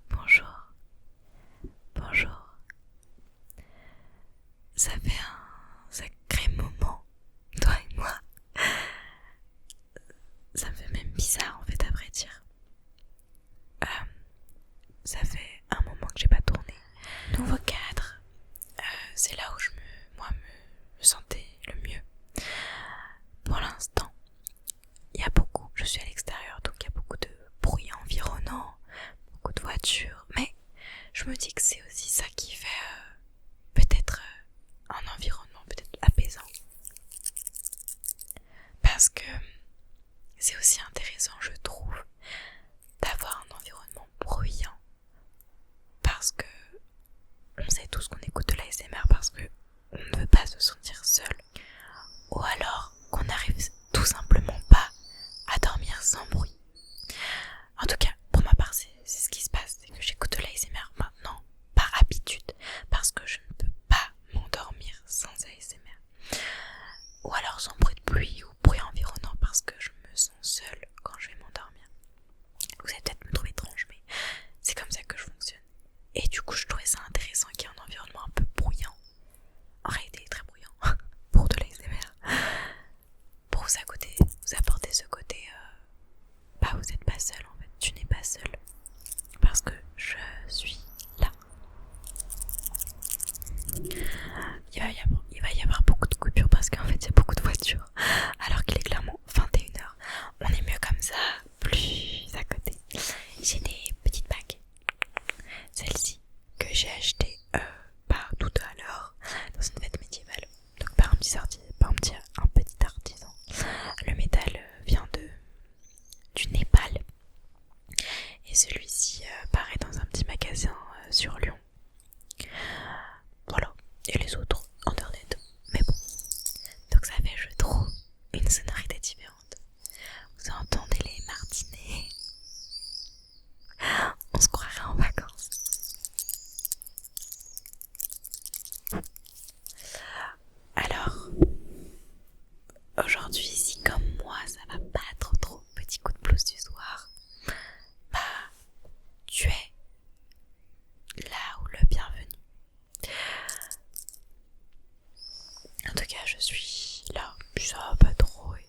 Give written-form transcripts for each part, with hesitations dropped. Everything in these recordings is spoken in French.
Bonjour. Bonjour. Ça fait un sacré moment, toi et moi. Ça me fait même bizarre en fait à vrai dire. Ça fait un moment que j'ai pas tourné. Nouveau cadre. C'est là où je me sentais le mieux. Pour l'instant, je suis à l'extérieur, donc il y a beaucoup de bruit environnant, beaucoup de voitures, mais je me dis que c'est aussi ça qui fait peut-être un environnement peut-être apaisant. Parce que c'est aussi intéressant, je trouve, d'avoir un environnement bruyant. Parce que on sait tous qu'on écoute de l'ASMR parce que on ne veut pas se sentir seul. Ou alors qu'on n'arrive tout simplement pas à dormir sans bruit. En tout cas, pour ma part, c'est ce qui se passe, c'est que j'écoute de l'ASMR maintenant par habitude, parce que je ne peux pas m'endormir sans ASMR. Ou alors sans bruit de pluie ou bruit environnant, parce que je me sens seule quand je vais m'endormir. Vous allez peut-être me trouver étrange, mais c'est comme ça que je fonctionne. Et du coup, je trouvais ça intéressant qu'il y ait un environnement un peu bruyant. En réalité, il est très bruyant pour de l'ASMR. Pour vous apporter ce côté, vous n'êtes pas seul en fait, tu n'es pas seul. Parce que je suis là. Il va y avoir beaucoup de coupures parce qu'en fait il y a beaucoup de voitures. Alors qu'il est clairement 21h. On est mieux comme ça, plus à côté. J'ai des petites bagues. Celle-ci que j'ai achetée tout à l'heure dans une fête médiévale. Donc par un petit artisan. Le métal vient du Népal. Et celui-ci paraît dans un petit magasin sur Lyon. Voilà. Et les autres, internet. Mais bon. Donc ça fait, je trouve, une sonorité différente. Vous entendez les martinets. On se croirait en vacances. Alors, aujourd'hui, si comme moi, ça va pas trop, petit coup de blues du soir, tu es là où le bienvenu. En tout cas, je suis là, puis ça va pas trop. Et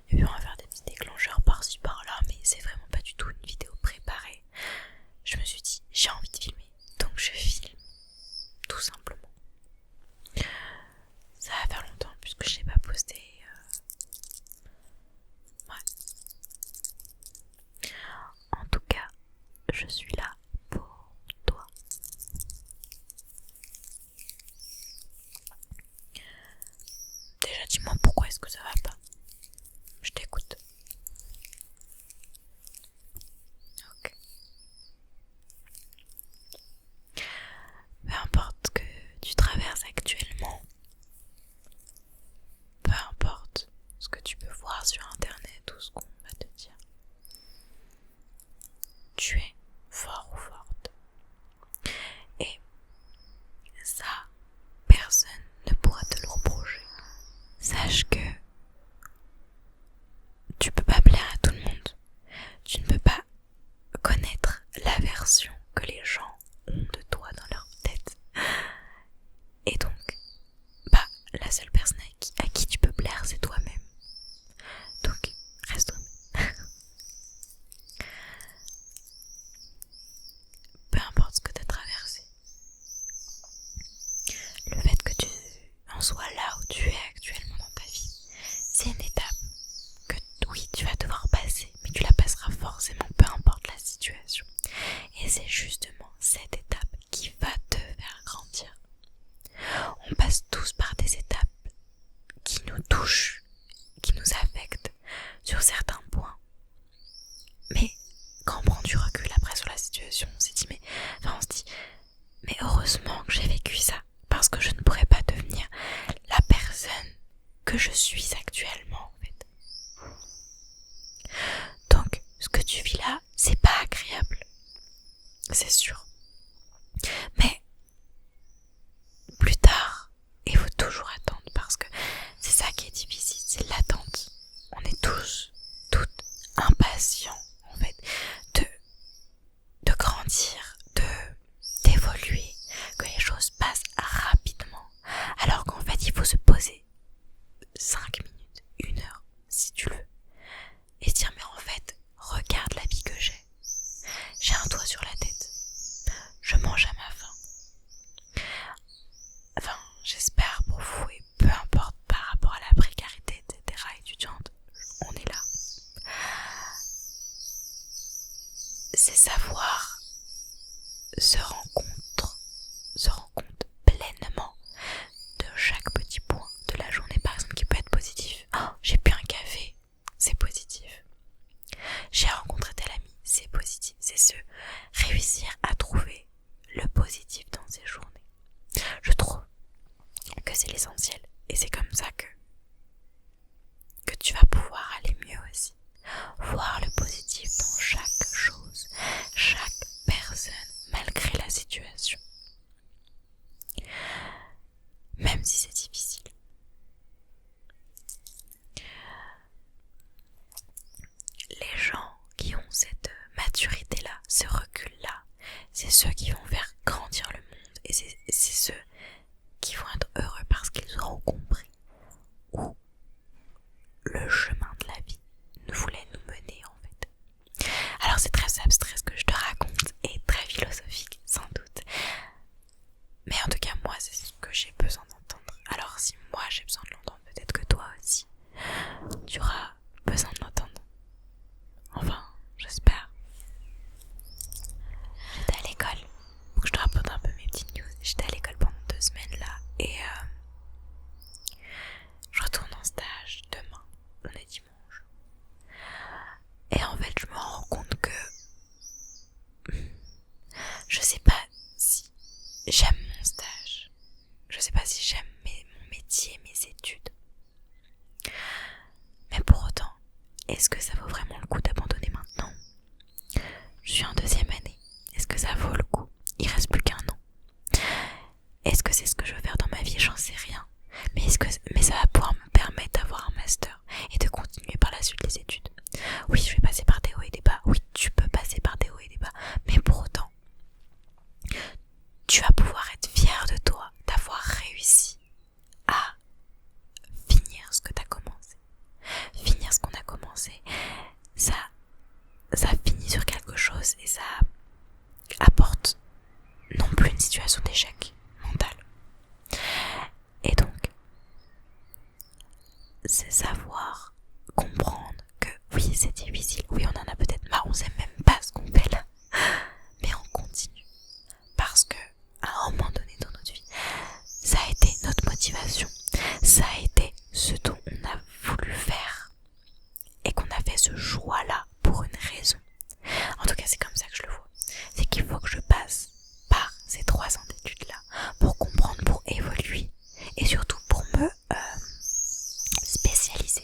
puis on va faire des petits déclencheurs par-ci par-là, mais c'est vraiment pas du tout une vidéo préparée. Je me suis dit, j'ai envie de filmer, donc je filme, tout simplement. Ça va faire longtemps puisque je n'ai pas posté. Ouais. En tout cas, je suis là pour toi. Déjà, dis-moi pourquoi est-ce que ça va pas. Je t'écoute. Ok. Peu importe ce que tu traverses actuellement, peu importe ce que tu peux voir sur internet ou ce qu'on va te dire, tu es fort ou forte. Et ça, personne ne pourra te le reprocher. Sache que tu peux pas plaire à tout le monde. Tu ne peux pas connaître la version que les gens ont de toi dans leur tête. Et donc, la seule personne à qui tu peux plaire, c'est toi-même. Donc, reste toi-même. Peu importe ce que tu as traversé. Le fait que tu en sois là où tu es actuellement dans ta vie, c'est une étape que oui, tu vas devoir passer, mais tu la passeras forcément, peu importe la situation. Et c'est justement cette étape qui va te faire grandir. On passe tous par des étapes qui nous touchent, qui nous affectent sur certains points. Mais quand on prend du recul après sur la situation, on se dit mais heureusement que j'ai vécu ça, parce que je ne pourrais pas devenir la personne que je suis actuellement en fait. Donc ce que tu vis là, c'est pas agréable, c'est sûr. Mais plus tard, il faut toujours attendre parce que c'est ça qui est difficile, c'est l'attente. On est tous, toutes impatients en fait de grandir, d'évoluer, que les choses passent rapidement. Alors qu'en fait, il faut se poser 5 minutes, 1 heure, si tu veux, et se dire mais en fait, regarde la vie que j'ai. J'ai un toit sur la tête, je mange à ma faim. Enfin, j'espère pour vous, et peu importe par rapport à la précarité, etc. étudiante, on est là. C'est savoir se rendre compte pleinement de chaque petit point de la journée, par exemple, qui peut être positif. Oh, j'ai bu un café, c'est positif. J'ai rencontré tel ami, c'est positif. C'est réussir à trouver le positif dans ces journées. Je trouve que c'est l'essentiel et c'est comme ça que tu vas pouvoir aller mieux aussi. Voir le positif dans chaque chose, chaque personne, malgré la situation. Même si c'est difficile. Les gens qui ont cette maturité-là, ce recul-là, c'est ceux qui vont faire grandir le monde et c'est ceux qui vont être heureux parce qu'ils auront compris où le chemin de la vie voulait nous mener en fait. Alors c'est très abstrait ce que je te raconte et très philosophique sans doute. Mais en tout cas moi c'est ce que j'ai besoin d'entendre. Alors si moi j'ai besoin de l'entendre, peut-être que toi aussi tu auras besoin de l'entendre. Enfin, j'espère. J'étais à l'école, donc je te raconte un peu mes petites news. J'étais à l'école pendant 2 semaines là et je retourne en stage demain, on est dimanche. Et en fait je me rends compte que je sais pas si j'aime mon stage. Je sais pas si j'aime mon métier, mes études. Mais pour autant, est-ce que ça vaut vraiment le coup d'abandonner maintenant? Je suis en 2e année. Est-ce que ça vaut le coup? Il reste plus qu'1 an. Est-ce que c'est ce que je veux faire dans ma vie? J'en sais rien. Mais ça va pouvoir me permettre d'avoir un master et de continuer par la suite les études. Oui, je vais passer par des hauts et des bas. Oui, tu peux passer par des hauts et des bas. Mais pour autant, tu vas pouvoir être fier de toi d'avoir réussi à finir ce que tu as commencé. Finir ce qu'on a commencé, ça finit sur quelque chose et ça apporte non plus une situation d'échec mental. Et donc, c'est savoir comprendre que oui, c'est difficile, oui, on en a peut-être marre, on sait même pas ce qu'on fait là, mais on continue. Parce que, à un moment donné dans notre vie, ça a été notre motivation, ça a été ce dont on a voulu faire et qu'on a fait ce choix-là pour une raison. En tout cas, c'est comme ça que je le vois. C'est qu'il faut que je passe par ces 3 ans d'études-là pour comprendre, pour évoluer et surtout pour me spécialiser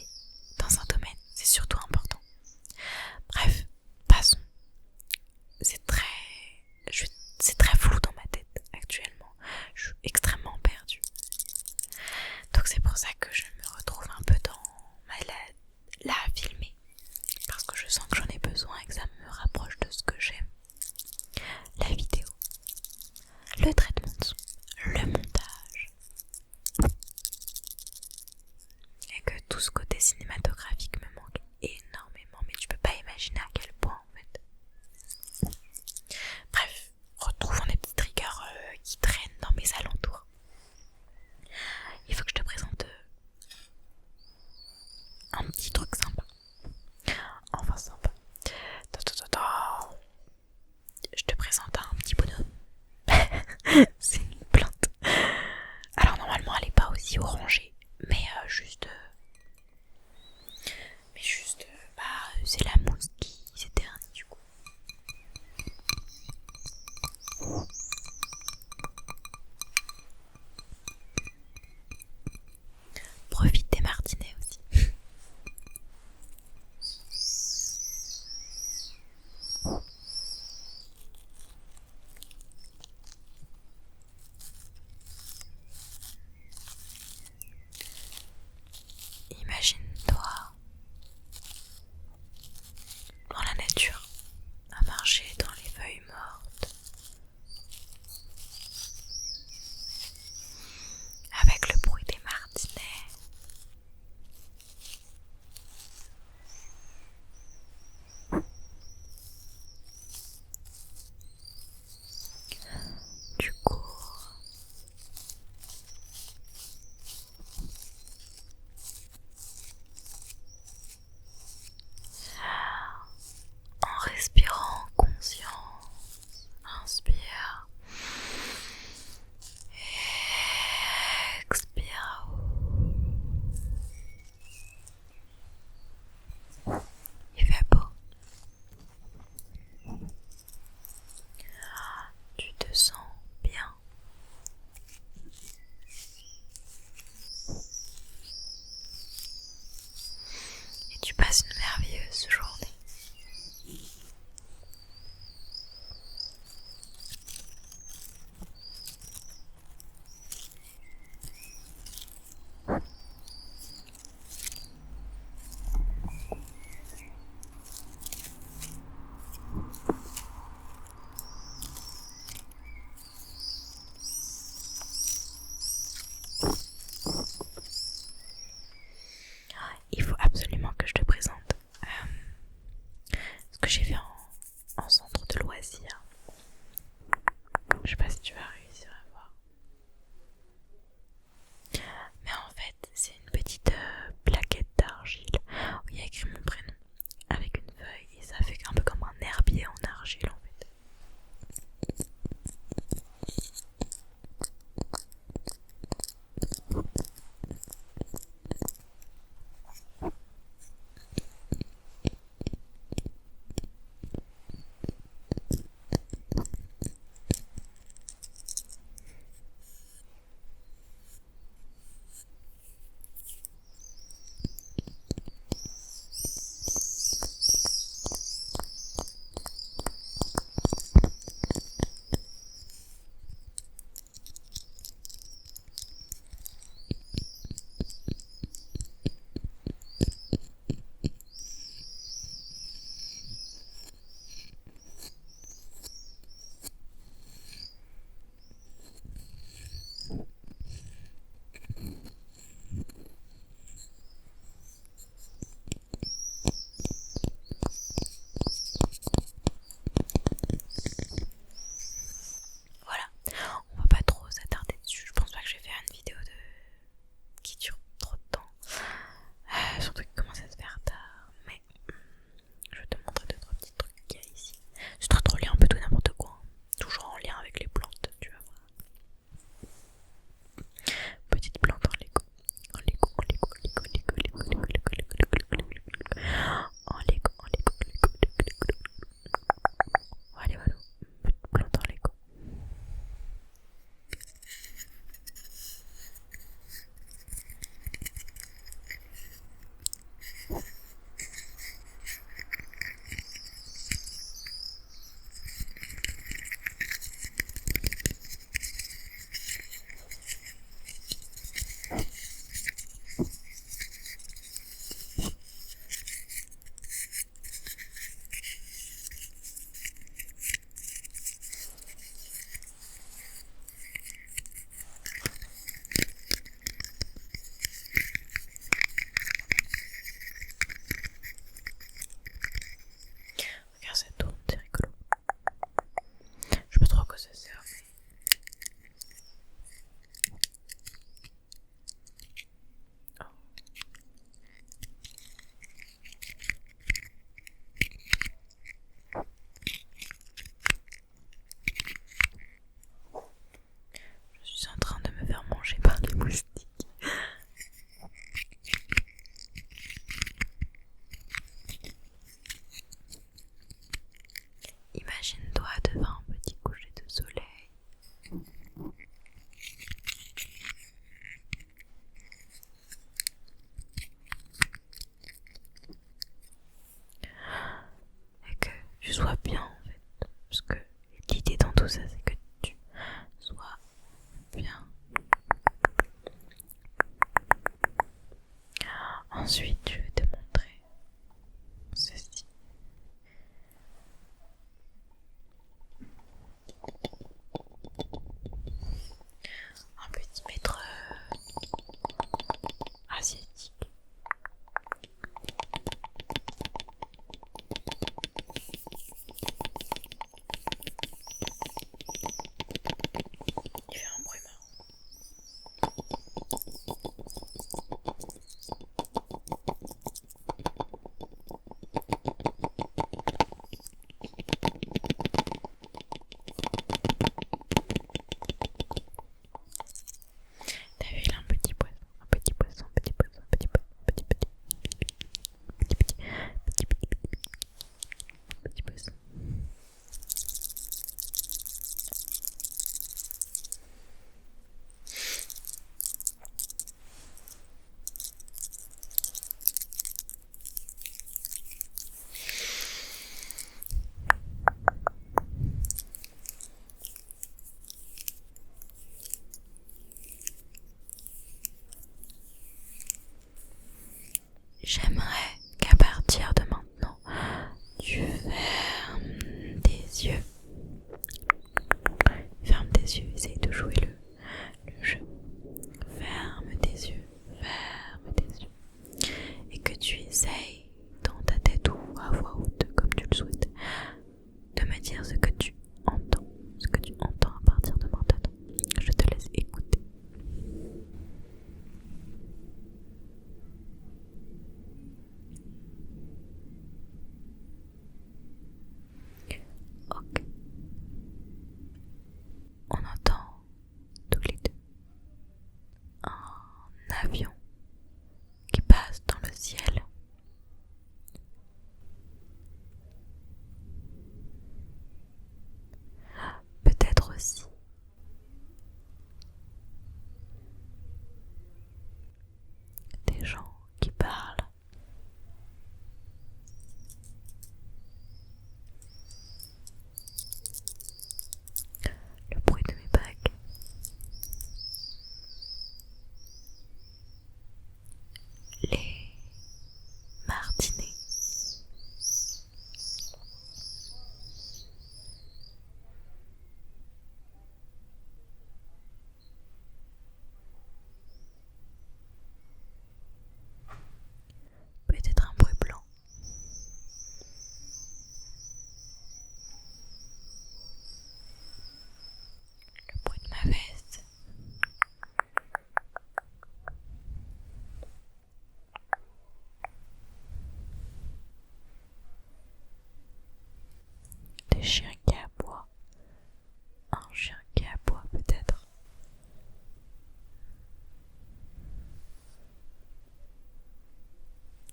Bien. Ensuite, je vais te montrer ceci. Un petit mètre asiatique. Il fait un bruit marrant. T'as vu là un petit poisson, un petit poisson, petit poisson, petit poisson, petit poisson. J'aimerais qu'à partir de maintenant, tu fermes tes yeux. Ferme tes yeux, essaye de jouer le jeu. Ferme tes yeux, ferme tes yeux. Et que tu essayes dans ta tête ou à voix haute, comme tu le souhaites, de me dire ce que tu entends. Ce que tu entends à partir de maintenant. Je te laisse écouter. Ok. On entend tous les deux un avion qui passe dans le ciel. Peut-être aussi des gens qui parlent. Le bruit de mes bagues. Les martinets. Peut-être un bruit blanc. Le bruit de ma veste. Des chiens qui aboient. Un chien qui aboie peut-être.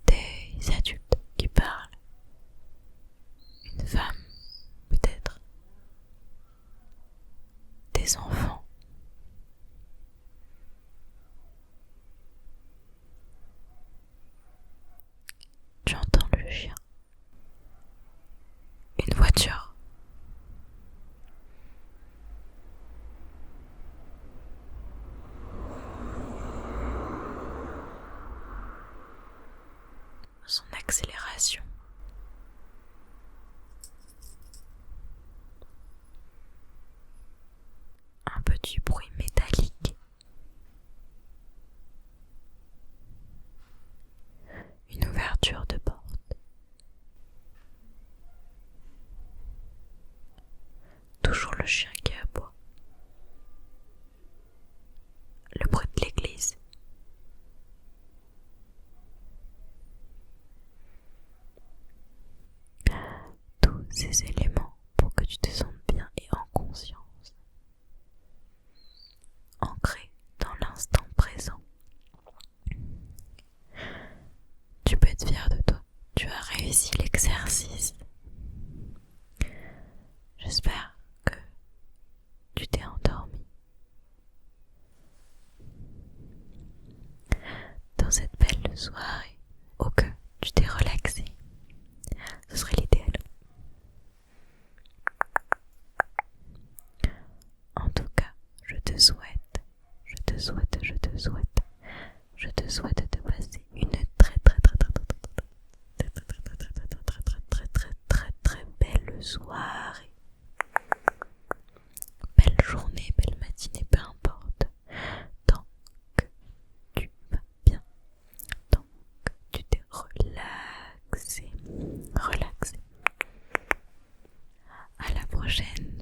Des adultes qui parlent. Une femme peut-être. Des enfants. Tu entends le chien. Une voiture. Son accélération. Un petit bruit métallique. Une ouverture de porte. Toujours le chien qui aboie. Le bruit de l'église. Tous ces éléments pour que tu te sentes bien et en conscience. Ancré dans l'instant présent. Tu peux être fier de toi. Tu as réussi l'exercice. J'espère que tu t'es endormi dans cette belle soirée ou que tu t'es relaxé. Ce serait l'idéal. En tout cas, je te souhaite souhaite de passer une très belle soirée, belle journée, belle matinée, peu importe. Tant que tu vas bien, tant que tu t'es relaxé. À la prochaine.